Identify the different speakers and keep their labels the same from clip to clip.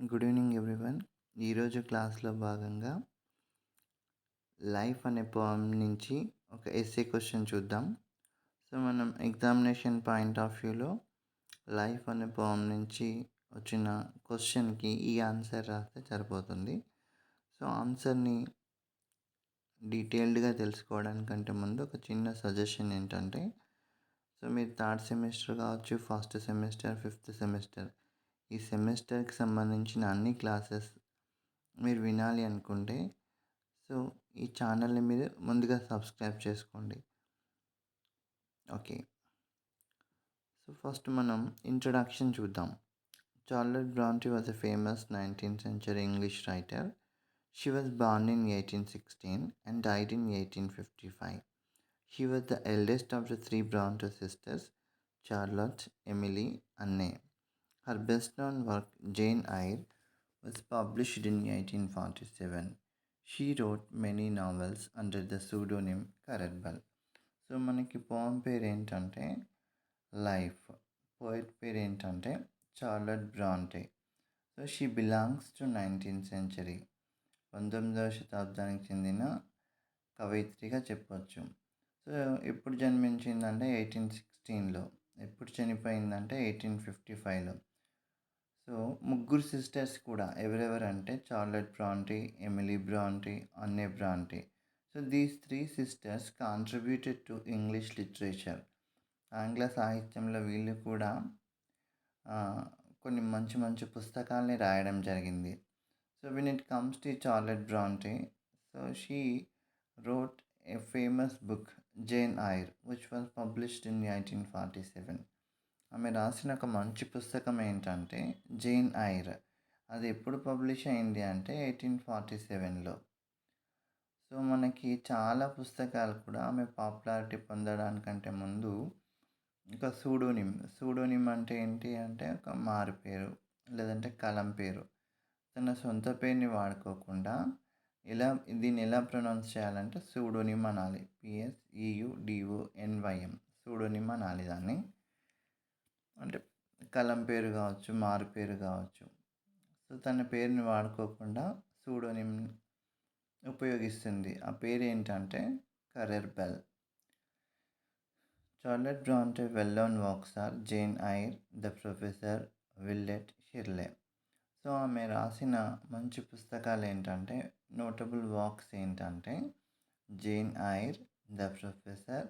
Speaker 1: Good evening everyone. ఈరోజు క్లాస్లో భాగంగా లైఫ్ అనే పోయం నుంచి ఒక ఎస్సే క్వశ్చన్ చూద్దాం. సో మనం ఎగ్జామినేషన్ పాయింట్ ఆఫ్ వ్యూలో లైఫ్ అనే పోయం నుంచి వచ్చిన క్వశ్చన్కి ఈ ఆన్సర్ రాస్తే సరిపోతుంది. సో ఆన్సర్ని డీటెయిల్డ్గా తెలుసుకోవడానికంటే ముందు ఒక చిన్న సజెషన్ ఏంటంటే, సో మీరు థర్డ్ సెమిస్టర్ కావచ్చు, ఫస్ట్ సెమిస్టర్, ఫిఫ్త్ సెమిస్టర్, ఈ సెమిస్టర్కి సంబంధించిన అన్ని క్లాసెస్ మీరు వినాలి అనుకుంటే సో ఈ ఛానల్ని మీరు ముందుగా సబ్స్క్రైబ్ చేసుకోండి. ఓకే, సో ఫస్ట్ మనం ఇంట్రడక్షన్ చూద్దాం. Charlotte Brontë was a famous 19th century English writer. She was born in 1816 and died in 1855. She was the eldest of the three Bronte sisters, Charlotte, Emily, and Anne. Her best-known work, Jane Eyre, was published in 1847. She wrote many novels under the pseudonym Carrabelle. So మనకి poem పేరు ఏంటంటే life, poet పేరు ఏంటంటే Charlotte బ్రాంటే. So she belongs to 19th century, 19వ శతాబ్దానికి చెందిన కవయిత్రిగా చెప్పొచ్చు. So ఎప్పుడు జన్మించిందంటే 1816లో, ఎప్పుడు చనిపోయిందంటే 1855లో. సో ముగ్గురు సిస్టర్స్ కూడా ఎవరెవరంటే చార్లెట్ బ్రాంటీ, ఎమిలీ బ్రాంటీ, అన్నే Brontë. So these three sisters contributed to English literature. ఆంగ్ల సాహిత్యంలో వీళ్ళు కూడా కొన్ని మంచి మంచి పుస్తకాలని రాయడం జరిగింది. So when it comes to Charlotte Bronte, so she wrote a famous book, Jane Eyre, which was published in 1847. ఆమె రాసిన ఒక మంచి పుస్తకం ఏంటంటే జేన్ ఐర్. అది ఎప్పుడు పబ్లిష్ అయింది అంటే 1847లో. సో మనకి చాలా పుస్తకాలు కూడా ఆమె పాపులారిటీ పొందడానికంటే ముందు ఒక సూడోనిమ్ అంటే ఏంటి అంటే ఒక మారు పేరు లేదంటే కలం పేరు, తన సొంత పేరుని వాడుకోకుండా దీన్ని ఎలా ప్రొనౌన్స్ చేయాలంటే సూడోనిమ్ అనాలి. PSEUDONYM, సూడోనిమ్ అనాలి దాన్ని. అంటే కలం పేరు కావచ్చు, మారు పేరు కావచ్చు. సో తన పేరుని వాడుకోకుండా సూడోనిమ్ ఉపయోగిస్తుంది. ఆ పేరు ఏంటంటే Currer Bell. Charlotte Bronte well known works are Jane Eyre, the Professor, Villette, Shirley. So ఆమె రాసిన మంచి పుస్తకాలు ఏంటంటే, నోటబుల్ వర్క్స్ ఏంటంటే Jane Eyre, the Professor,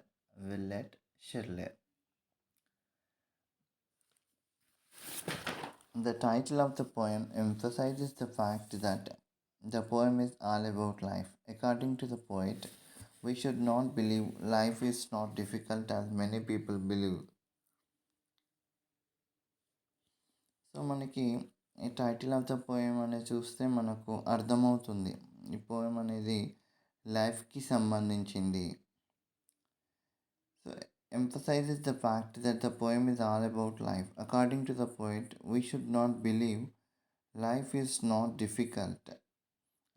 Speaker 1: Villette, Shirley. The title of the poem emphasizes the fact that the poem is all about life. According to the poet, we should not believe life is not difficult as many people believe. So మనకి ఈ title of the poem అనేది చూస్తే మనకు అర్థమవుతుంది ఈ poem అనేది లైఫ్కి సంబంధించింది. So emphasizes the fact that the poem is all about life. According to the poet, we should not believe life is not difficult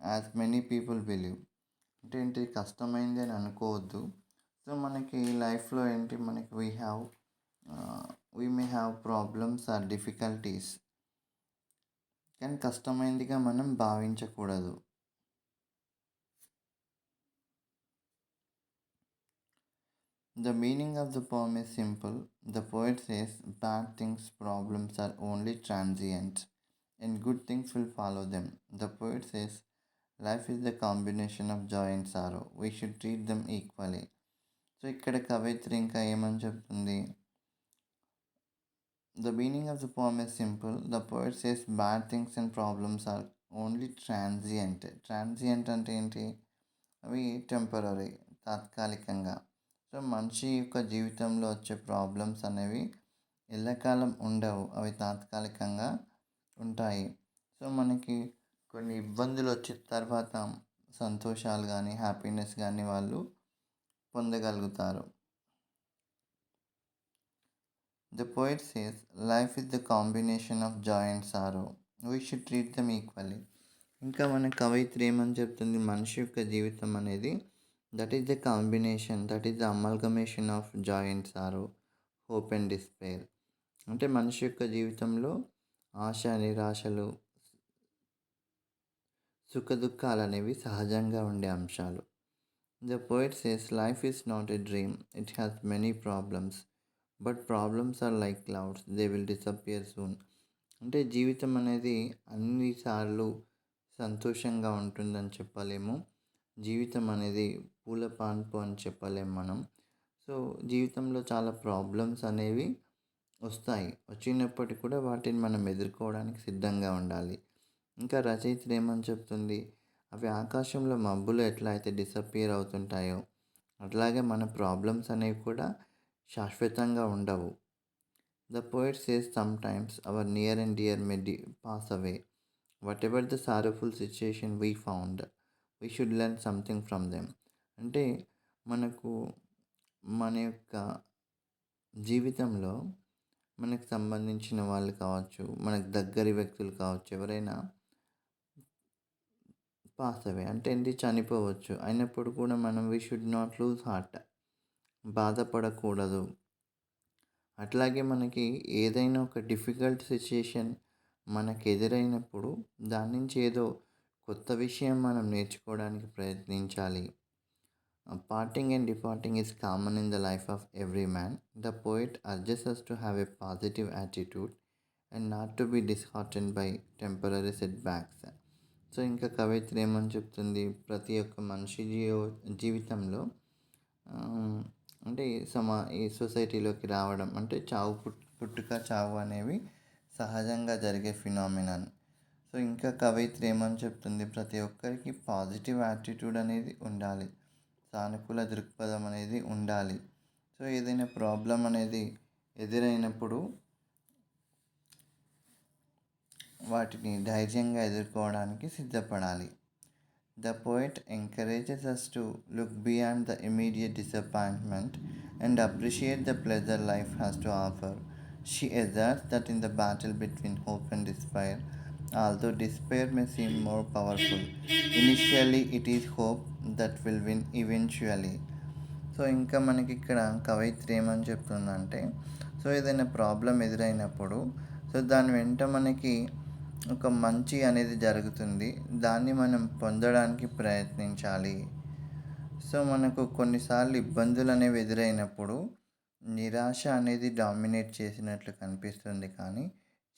Speaker 1: as many people believe. అంటే ఏంటి, కష్టమైంది అని అనుకోవద్దు. సో మనకి లైఫ్లో ఏంటి, మనకి we may have problems or difficulties, కానీ కష్టమైందిగా మనం భావించకూడదు. The meaning of the poem is simple. The poet says bad things, problems are only transient and good things will follow them. The poet says life is the combination of joy and sorrow. We should treat them equally. So ఇక్కడ కవయిత్రి ఇంకా ఏమని చెప్తుంది, the meaning of the poem is simple. The poet says bad things and problems are only transient. Transient అంటే ఏంటి, అవి temporary, తాత్కాలికంగా. So మనిషి యొక్క జీవితంలో వచ్చే ప్రాబ్లమ్స్ అనేవి ఎల్లకాలం ఉండవు, అవి తాత్కాలికంగా ఉంటాయి. సో మనకి కొన్ని ఇబ్బందులు వచ్చిన తర్వాత సంతోషాలు కానీ హ్యాపీనెస్ కానీ వాళ్ళు పొందగలుగుతారు. The poet says life is the combination of joy and sorrow. We should treat them equally. ఇంకా మన కవయిత్రి ఏమని చెప్తుంది, మనిషి యొక్క జీవితం అనేది that is the combination, that is the amalgamation of joy and sorrow, hope and despair. అంటే మనిషి యొక్క జీవితంలో ఆశ, నిరాశలు, సుఖదుఖాలనేవి సహజంగా ఉండే అంశాలు. The poet says life is not a dream, it has many problems, but problems are like clouds, they will disappear soon. అంటే జీవితం అనేది అన్నిసార్లు సంతోషంగా ఉంటుందని చెప్పలేము. జీవితం అనేది పూల పాన్పు అని చెప్పలేము మనం. సో జీవితంలో చాలా ప్రాబ్లమ్స్ అనేవి వస్తాయి. వచ్చినప్పటికి కూడా వాటిని మనం ఎదుర్కోవడానికి సిద్ధంగా ఉండాలి. ఇంకా రచయిత్రి ఏమని చెప్తుంది, అవి ఆకాశంలో మబ్బులు ఎట్లా అయితే డిసప్పియర్ అవుతుంటాయో అట్లాగే మన ప్రాబ్లమ్స్ అనేవి కూడా శాశ్వతంగా ఉండవు. The poet says sometimes our near and dear may pass away, whatever the sorrowful situation we found, we should learn something from them. అంటే మనకు మన యొక్క జీవితంలో మనకు సంబంధించిన వాళ్ళు కావచ్చు, మనకు దగ్గరి వ్యక్తులు కావచ్చు, ఎవరైనా పాస్ అవే అంటే ఏంటి, చనిపోవచ్చు. అయినప్పుడు కూడా మనం we should not lose heart, బాధపడకూడదు. అట్లాగే మనకి ఏదైనా ఒక డిఫికల్ట్ సిచ్యుయేషన్ మనకు ఎదురైనప్పుడు దాని నుంచి ఏదో కొత్త విషయం మనం నేర్చుకోవడానికి ప్రయత్నించాలి. Parting and departing is common in the life of every man. The poet urges us to have a positive attitude and not to be dishearten by temporary setbacks. So ఇంకా కవయిత్రి ఏమని చెప్తుంది, ప్రతి ఒక్క మనిషి జీవితంలో అంటే ఈ సొసైటీలోకి రావడం అంటే చావు పుట్టుక చావు అనేవి సహజంగా జరిగే ఫినామినన్. సో ఇంకా కవయిత్రి ఏమని చెప్తుంది, ప్రతి ఒక్కరికి పాజిటివ్ యాటిట్యూడ్ అనేది ఉండాలి, సానుకూల దృక్పథం అనేది ఉండాలి. సో ఏదైనా ప్రాబ్లం అనేది ఎదురైనప్పుడు వాటిని ధైర్యంగా ఎదుర్కోవడానికి సిద్ధపడాలి. The poet encourages us to look beyond the immediate disappointment and appreciate the pleasure life has to offer. She asserts that in the battle between hope and despair, although despair may seem more powerful, initially it is hope that will win eventually. So ఇంకా మనకి ఇక్కడ కవయిత్రి ఏమని చెప్తుందంటే, so ఏదైనా problem ఎదురైనప్పుడు so దాని వెంట మనకి ఒక మంచి అనేది జరుగుతుంది, దాన్ని మనం పొందడానికి ప్రయత్నించాలి. సో మనకు కొన్నిసార్లు ఇబ్బందులు అనేవి ఎదురైనప్పుడు నిరాశ అనేది డామినేట్ చేసినట్లు కనిపిస్తుంది, కానీ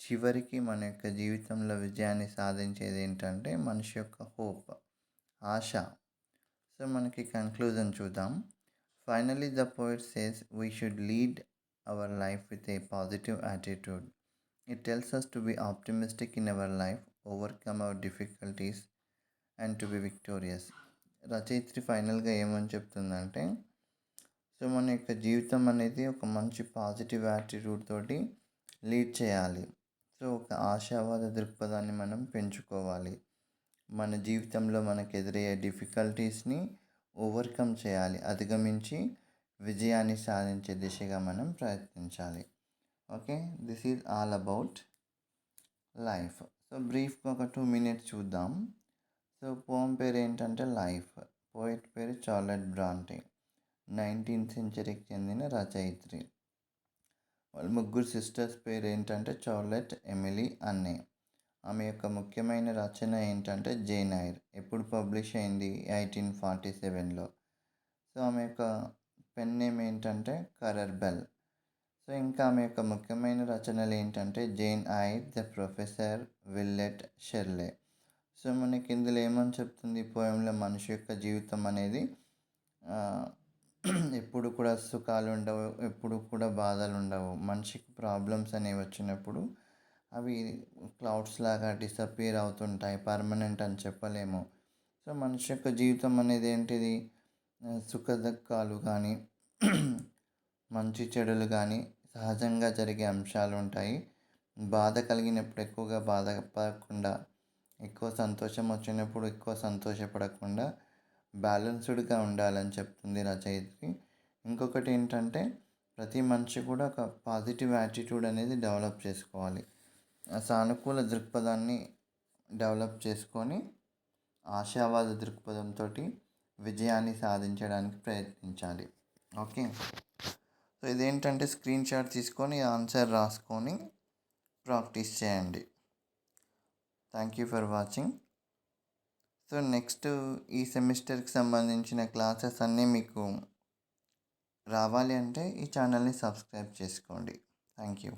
Speaker 1: చివరికి మన యొక్క జీవితంలో విజయాన్ని సాధించేది ఏంటంటే మనిషి యొక్క హోప్, ఆశ. సో మనకి కన్క్లూజన్ చూద్దాం. Finally the poet says we should lead our life with a positive attitude. It tells us to be optimistic in our life, overcome our difficulties and to be victorious. రచయిత్రి ఫైనల్గా ఏమని చెప్తుందంటే, so మన యొక్క జీవితం అనేది ఒక మంచి పాజిటివ్ యాటిట్యూడ్ తోటి లీడ్ చేయాలి. సో ఒక ఆశావాద దృక్పథాన్ని మనం పెంచుకోవాలి. మన జీవితంలో మనకు ఎదురయ్యే డిఫికల్టీస్ని ఓవర్కమ్ చేయాలి, అధిగమించి విజయాన్ని సాధించే దిశగా మనం ప్రయత్నించాలి. Okay, this is all about life. So బ్రీఫ్గా ఒక 2 minutes చూద్దాం. సో పోమ్ పేరు ఏంటంటే లైఫ్. పోయిట్ పేరు చార్లెట్ బ్రాంటే, 19th centuryకి చెందిన రచయిత్రి. వాళ్ళ ముగ్గురు సిస్టర్స్ పేరు ఏంటంటే చార్లెట్, ఎమిలీ, అన్నే. ఆమె యొక్క ముఖ్యమైన రచన ఏంటంటే జేన్ ఐర్. ఎప్పుడు పబ్లిష్ అయింది, 1847లో. సో ఆమె యొక్క పెన్ నేమ్ ఏంటంటే కరర్ బెల్. సో ఇంకా ఆమె యొక్క ముఖ్యమైన రచనలు ఏంటంటే Jane Eyre, the Professor, Willett, షెర్లే. So మనకి ఇందులో ఏమని చెప్తుంది, పోయంలో మనిషి యొక్క జీవితం అనేది ఎప్పుడు కూడా సుఖాలు ఉండవు, ఎప్పుడు కూడా బాధలు ఉండవు. మనిషికి ప్రాబ్లమ్స్ అనేవి వచ్చినప్పుడు అవి క్లౌడ్స్ లాగా డిసపియర్ అవుతుంటాయి, పర్మనెంట్ అని చెప్పలేము. సో మనిషి యొక్క జీవితం అనేది ఏంటిది, సుఖ దుఃఖాలు కానీ మంచి చెడులు కానీ సహజంగా జరిగే అంశాలు ఉంటాయి. బాధ కలిగినప్పుడు ఎక్కువగా బాధపడకుండా, ఎక్కువ సంతోషం వచ్చినప్పుడు ఎక్కువ సంతోషపడకుండా బ్యాలెన్స్డ్గా ఉండాలని చెప్తుంది రచయిత్రి. ఇంకొకటి ఏంటంటే ప్రతి మనిషి కూడా ఒక పాజిటివ్ యాటిట్యూడ్ అనేది డెవలప్ చేసుకోవాలి. సానుకూల దృక్పథాన్ని డెవలప్ చేసుకొని ఆశావాద దృక్పథంతో విజయాన్ని సాధించడానికి ప్రయత్నించాలి. ఓకే, సో ఇదేంటంటే స్క్రీన్ షాట్ తీసుకొని ఆన్సర్ రాసుకొని ప్రాక్టీస్ చేయండి. Thank you for watching. So next ఈ సెమిస్టర్కి సంబంధించిన క్లాసెస్ అన్నీ మీకు రావాలి అంటే ఈ ఛానల్ని సబ్స్క్రైబ్ చేసుకోండి. Thank you.